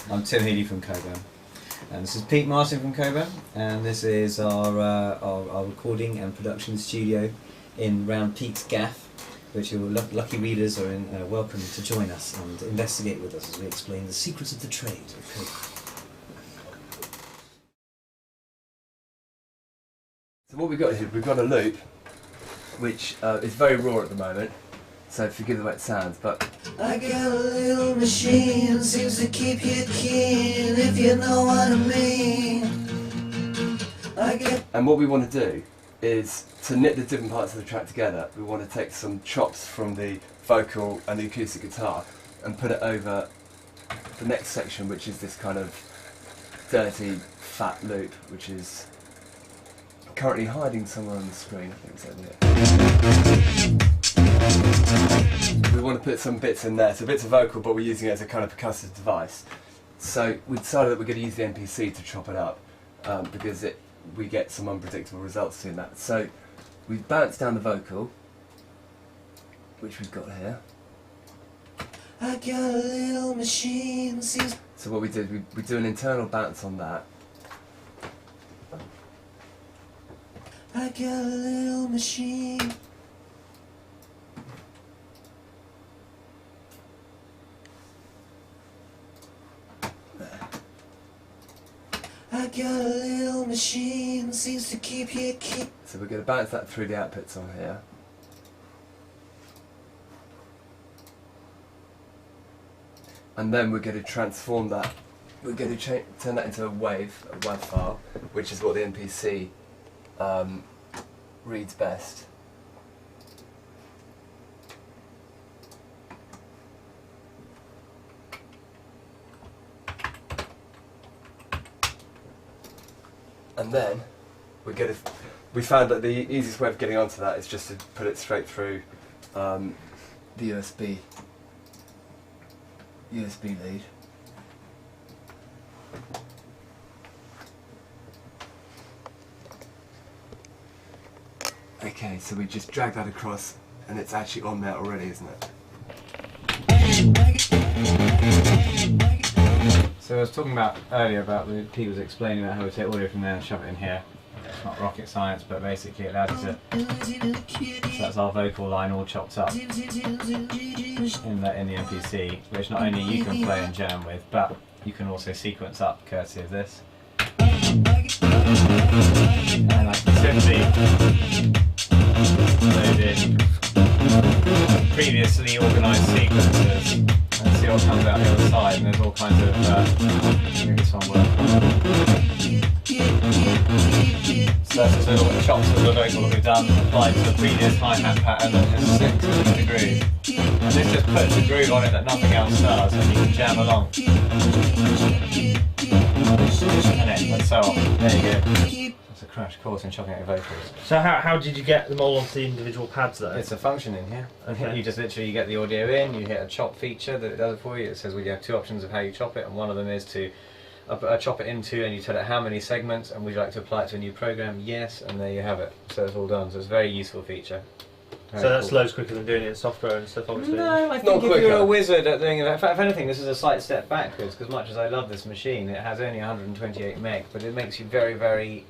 I'm Tim Healy from Coburn, and this is Pete Martin from Coburn, and this is our recording and production studio in round Pete's gaff, which your lucky readers are welcome to join us and investigate with us as we explain the secrets of the trade of Coburn. So what we've got here, we've got a loop, which is very raw at the moment, so forgive the way it sounds, but... I got a little machine, seems to keep you keen, if you know what I mean. And what we want to do is to knit the different parts of the track together. We want to take some chops from the vocal and the acoustic guitar and put it over the next section, which is this kind of dirty, fat loop, which is currently hiding somewhere on the screen. I think it's over here. We want to put some bits in there, so bits of vocal, but we're using it as a kind of percussive device. So we decided that we're going to use the MPC to chop it up, because we get some unpredictable results in that. So we bounce down the vocal, which we've got here. I got a little machine. So what we did, we do an internal bounce on that. I got a little machine. I got a little machine, seems to keep you keen. So we're going to bounce that through the outputs on here. And then we're going to transform that. We're going to turn that into a WAV file, which is what the MPC reads best. And then we found that the easiest way of getting onto that is just to put it straight through the USB lead. Okay, so we just drag that across, and it's actually on there already, isn't it? So I was talking about earlier about Pete was explaining about how we take audio from there and shove it in here. It's not rocket science, but basically it allows you to. So that's our vocal line all chopped up in the MPC, which not only you can play and jam with, but you can also sequence up courtesy of this. And I can simply load in previously organised sequences and see what comes out the other side, and there's all kinds of maybe this one works. So that's just little chops of the vocal that we've done, applied to the previous hi-hat pattern that just sticks into the groove. And this just puts a groove on it that nothing else does, and you can jam along. And so on. There you go. It's a crash course in chopping out your vocals. So how did you get them all onto the individual pads though? It's a function in here. Okay. You just literally get the audio in, you hit a chop feature that it does it for you. It says, well, you have two options of how you chop it, and one of them is to chop it into, and you tell it how many segments, and would you like to apply it to a new program? Yes, and there you have it. So it's all done. So it's a very useful feature. Very so that's cool. loads quicker than doing it in software and stuff, obviously. No, I think Not if quicker. you're a wizard at doing it, if anything, this is a slight step backwards, because much as I love this machine, it has only 128 meg, but it makes you very, very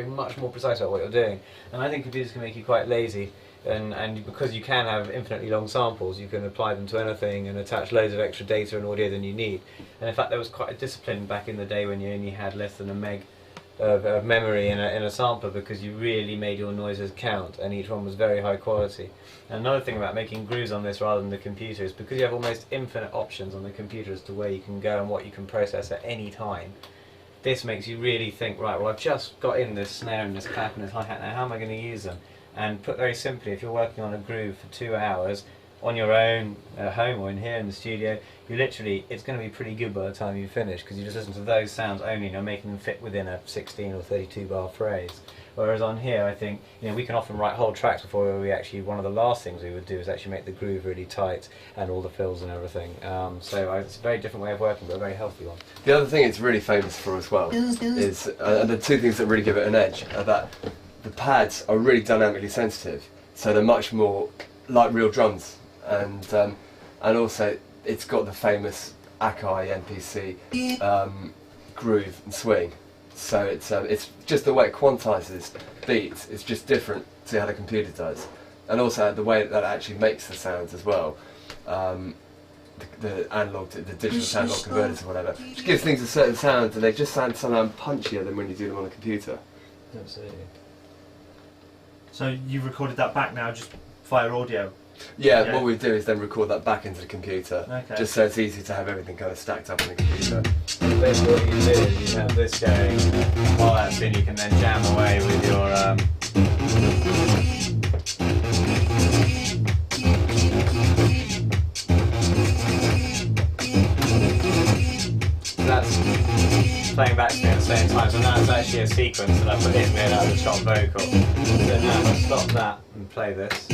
much more precise about what you're doing. And I think computers can make you quite lazy, and because you can have infinitely long samples, you can apply them to anything and attach loads of extra data and audio than you need. And in fact, there was quite a discipline back in the day when you only had less than a meg of memory in a sampler, because you really made your noises count, and each one was very high quality. And another thing about making grooves on this rather than the computer is because you have almost infinite options on the computer as to where you can go and what you can process at any time. This makes you really think, right, well, I've just got in this snare and this clap and this hi-hat, now how am I going to use them? And put very simply, if you're working on a groove for 2 hours on your own at home or in here in the studio, you literally, it's going to be pretty good by the time you finish, because you just listen to those sounds only and you're making them fit within a 16 or 32 bar phrase. Whereas on here, I think, we can often write whole tracks before we actually, one of the last things we would do is actually make the groove really tight and all the fills and everything. So it's a very different way of working, but a very healthy one. The other thing it's really famous for as well is, and the two things that really give it an edge are that the pads are really dynamically sensitive, so they're much more like real drums, and also it's got the famous Akai MPC groove and swing. So it's just the way it quantizes beats. It's just different to how the computer does, and also the way that it actually makes the sounds as well. The analog to the digital to analog converters or whatever, which gives things a certain sound, and they just sound somehow punchier than when you do them on a computer. Absolutely. So you've recorded that back now just via audio? Yeah, what we do is then record that back into the computer, Okay. just so it's easy to have everything kind of stacked up on the computer. Basically what you do is you have this going, while that's in you can then jam away with your that's playing back to me at the same time, so now it's actually a sequence that I put in made out of the chopped vocal. So now if I stop that and play this.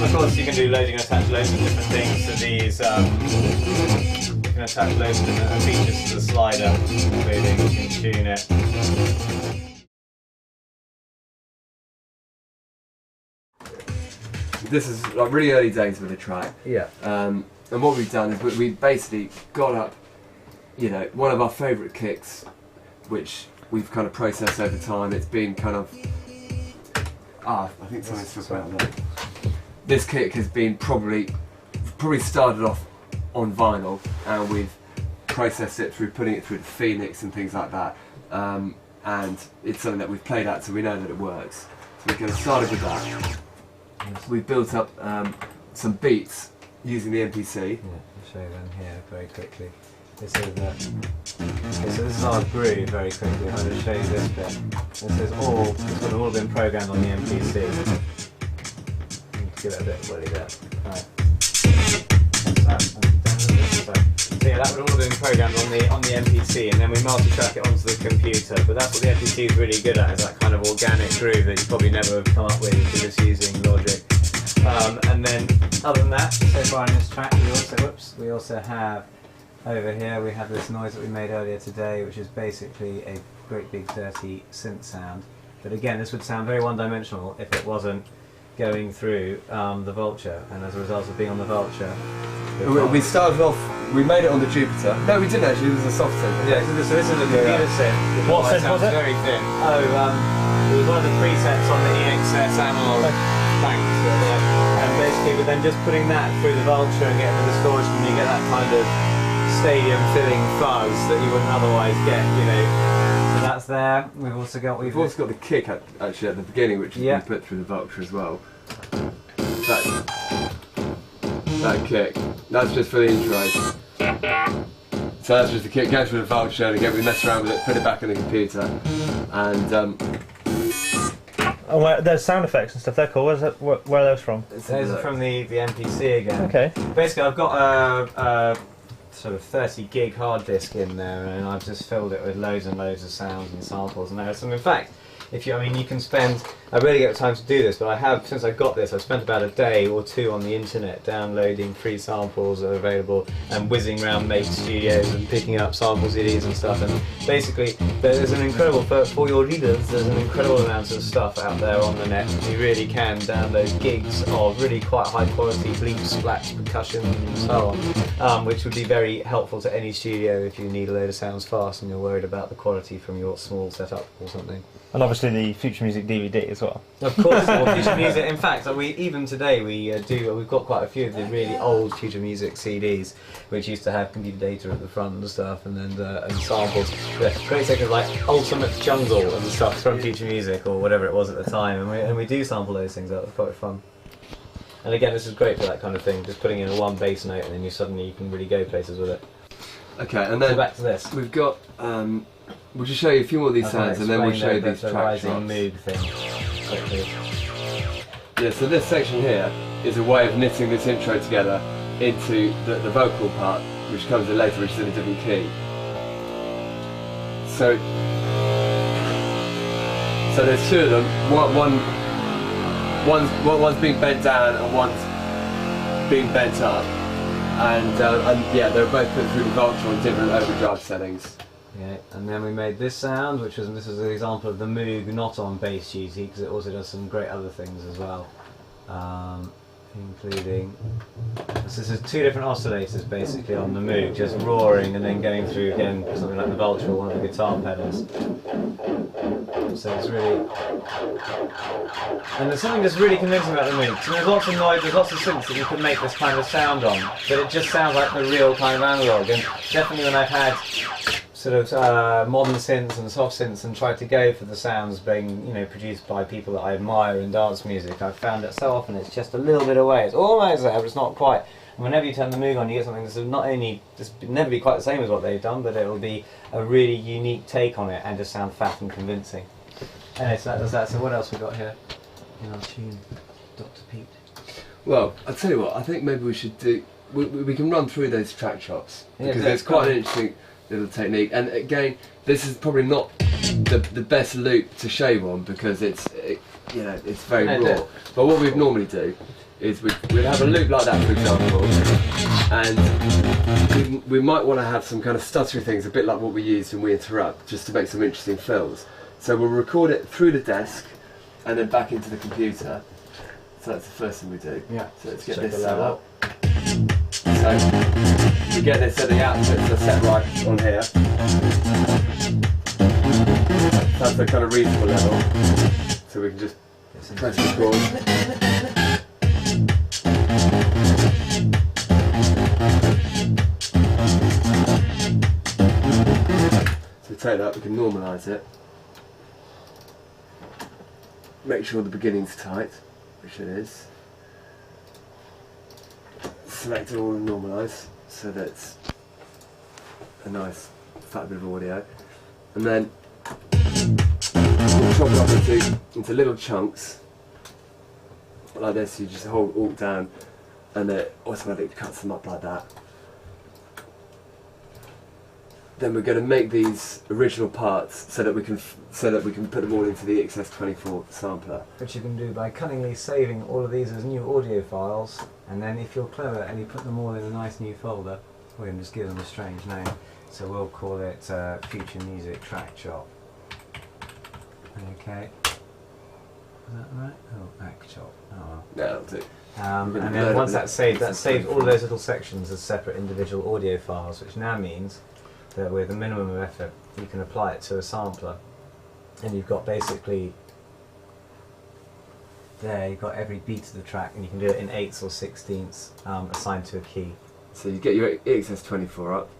Of course you can do loads, you can attach loads of different things to these, you can attach loads of different features to the slider, including you can tune it. This is like really early days with the track. Yeah. And what we've done is we basically got up, you know, one of our favourite kicks, which we've kind of processed over time. It's been kind of, I think something's still about there. This kick has been probably started off on vinyl, and we've processed it through putting it through the Phoenix and things like that. And it's something that we've played out, so we know that it works. So we're going to start with that. We've built up some beats using the MPC. Yeah, I'll show you them here very quickly. This is okay, so this is our groove very quickly. I'll just show you this bit. This is all, it's sort of all been programmed on the MPC. Give it a bit of willy there. Right. So yeah, that would all have been programmed on the MPC, and then we multi-track it onto the computer. But that's what the MPC is really good at, is that kind of organic groove that you probably never have come up with if you're just using Logic. And then, other than that, so far in this track, we also have over here we have this noise that we made earlier today, which is basically a great big dirty synth sound. But again, this would sound very one-dimensional if it wasn't going through the Vulture, and as a result of being on the Vulture, We started off, we made it on the Jupiter. No, we didn't actually, it was a soft synth. yeah, so this is a computer synth. What synth was it? Very thin. Oh, it was one of the presets on the EXS analog banks. And basically, we're then just putting that through the Vulture and getting the distortion, and you get that kind of stadium-filling fuzz that you wouldn't otherwise get, you know. So that's there. We've also got the kick actually at the beginning, which has been put through the Vulture as well. That kick, that's just for the intro. So that's just the kick, goes through the Vulture, and again we mess around with it, put it back in the computer, and and there's sound effects and stuff, they're cool. Where are those from? those are from the MPC again. Okay. Basically, I've got a sort of 30 gig hard disk in there, and I've just filled it with loads and loads of sounds and samples and there. And in fact, you can spend, I rarely get the time to do this, but I have, since I got this, I've spent about a day or two on the internet downloading free samples that are available and whizzing around Make Studios and picking up sample CDs and stuff. And basically, there's an incredible, for your readers, there's an incredible amount of stuff out there on the net. You really can download gigs of really quite high quality bleep, splats, percussion and so on, which would be very helpful to any studio if you need a load of sounds fast and you're worried about the quality from your small setup or something. And obviously the Future Music DVD as well. Of course, Future Music. In fact, even today we've got quite a few of the really old Future Music CDs, which used to have computer data at the front and stuff, and samples. Great sections like Ultimate Jungle and stuff from Future Music or whatever it was at the time, and we do sample those things. That was quite fun. And again, this is great for that kind of thing. Just putting in a one bass note, and then you can really go places with it. okay, and then So back to this. we've got. We'll just show you a few more of these sounds, and then we'll show you these the track rising shots. mood thing. Quickly. Yeah, so this section here is a way of knitting this intro together into the vocal part, which comes in later, which is in a different key. So there's two of them. One's being bent down and one's being bent up, and yeah, they're both put through the Vulture on different overdrive settings. Yeah, and then we made this sound, this is an example of the Moog not on bass duty, because it also does some great other things as well. including. So this is two different oscillators basically on the Moog, just roaring and then going through again something like the Vulture or one of the guitar pedals. So it's really, and there's something that's really convincing about the Moog. So there's lots of noise, there's lots of synths that you can make this kind of sound on, but it just sounds like the real kind of analog. And definitely when I've had sort of modern synths and soft synths and tried to go for the sounds being, you know, produced by people that I admire in dance music, I've found that so often it's just a little bit away. It's almost there, but it's not quite. And whenever you turn the Moog on, you get something that's not only just never be quite the same as what they've done, but it will be a really unique take on it and just sound fat and convincing. Anyway, so that does that. So what else we got here in our tune, Dr. Pete? Well, I'll tell you what, I think maybe we should do, we can run through those track chops, because it's quite an interesting little technique. And again, this is probably not the best loop to show on, because it's very raw. But what we'd normally do is we'd have a loop like that, for example, and we might want to have some kind of stuttery things, a bit like what we used in We Interrupt, just to make some interesting fills. So we'll record it through the desk and then back into the computer. So that's the first thing we do. Yeah. So let's get this set up. So we get this, so the outputs are set right on here. That's the kind of reasonable level. So we can just press record. So we take that, we can normalise it. Make sure the beginning's tight, which it is. Select all and normalise, so that's a nice fat bit of audio. And then we'll chop it up into little chunks, like this. You just hold Alt down and it automatically cuts them up like that. Then we're going to make these original parts so that we can put them all into the XS24 sampler. Which you can do by cunningly saving all of these as new audio files, and then if you're clever and you put them all in a nice new folder, we can just give them a strange name. So we'll call it Future Music Track Chop. Okay. Is that right? Oh, Act Chop. Oh well. Yeah, that'll do. And then once that's saved all of those little sections as separate individual audio files, which now means that with a minimum of effort you can apply it to a sampler, and you've got basically there you've got every beat of the track, and you can do it in 8ths or 16ths assigned to a key. So you get your XS24 up,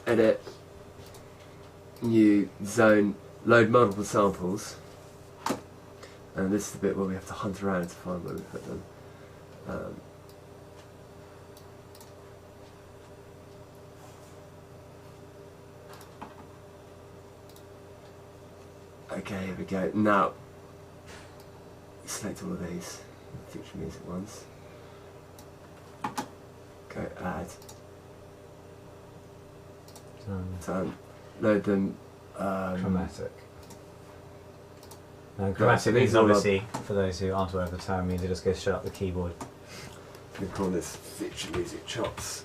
edit, new zone, load multiple samples, and this is the bit where we have to hunt around to find where we put them. Okay, here we go. Now, select all of these Future Music ones. Go add. Done. Load them. Chromatic. Now, chromatic means obviously, for those who aren't aware of the term, means it just goes straight up the keyboard. We call this Future Music Chops.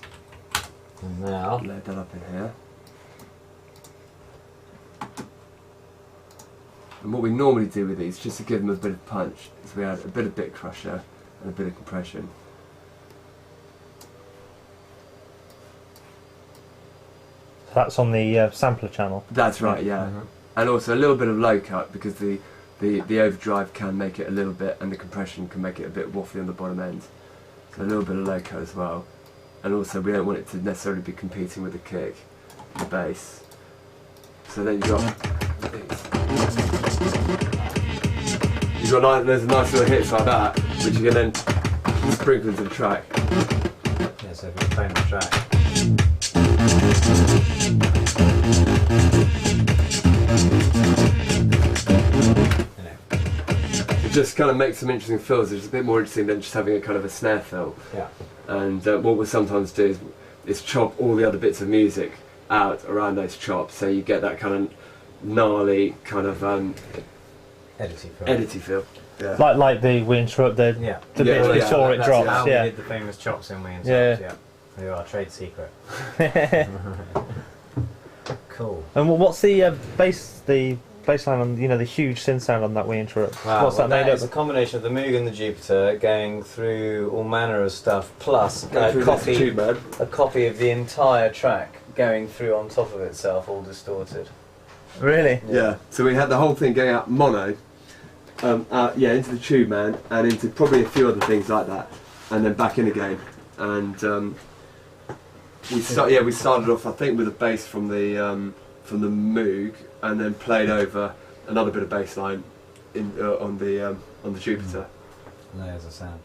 And now, Load that up in here. And what we normally do with these, just to give them a bit of punch, is we add a bit of bit crusher and a bit of compression. That's on the sampler channel. That's right, yeah. And also a little bit of low cut, because the overdrive can make it a little bit, and the compression can make it a bit waffly on the bottom end. So a little bit of low cut as well. And also we don't want it to necessarily be competing with the kick, the bass. So then you've got there's a nice little hits like that, which you can then sprinkle into the track. yeah, so if you're playing the track. It just kind of makes some interesting fills. It's a bit more interesting than just having a kind of a snare fill. Yeah. And what we'll sometimes do is chop all the other bits of music out around those chops, so you get that kind of gnarly kind of edity feel. Yeah. Like the We Interrupt the bits before it drops. How Yeah. we did the famous chops in We Interrupt. Yeah. They are a trade secret. Cool. And what's the bass? The bass line on, the huge synth sound on that we interrupt. Wow, What's that made It's up? a combination of the Moog and the Jupiter going through all manner of stuff, plus Go through this tube, man. a copy of the entire track going through on top of itself, all distorted. Really? Yeah. So we had the whole thing going out mono, into the tube, man, and into probably a few other things like that, and then back in again. And we started off, I think, with a bass from the Moog, and then played over another bit of bass line on the Jupiter. Layers of sound.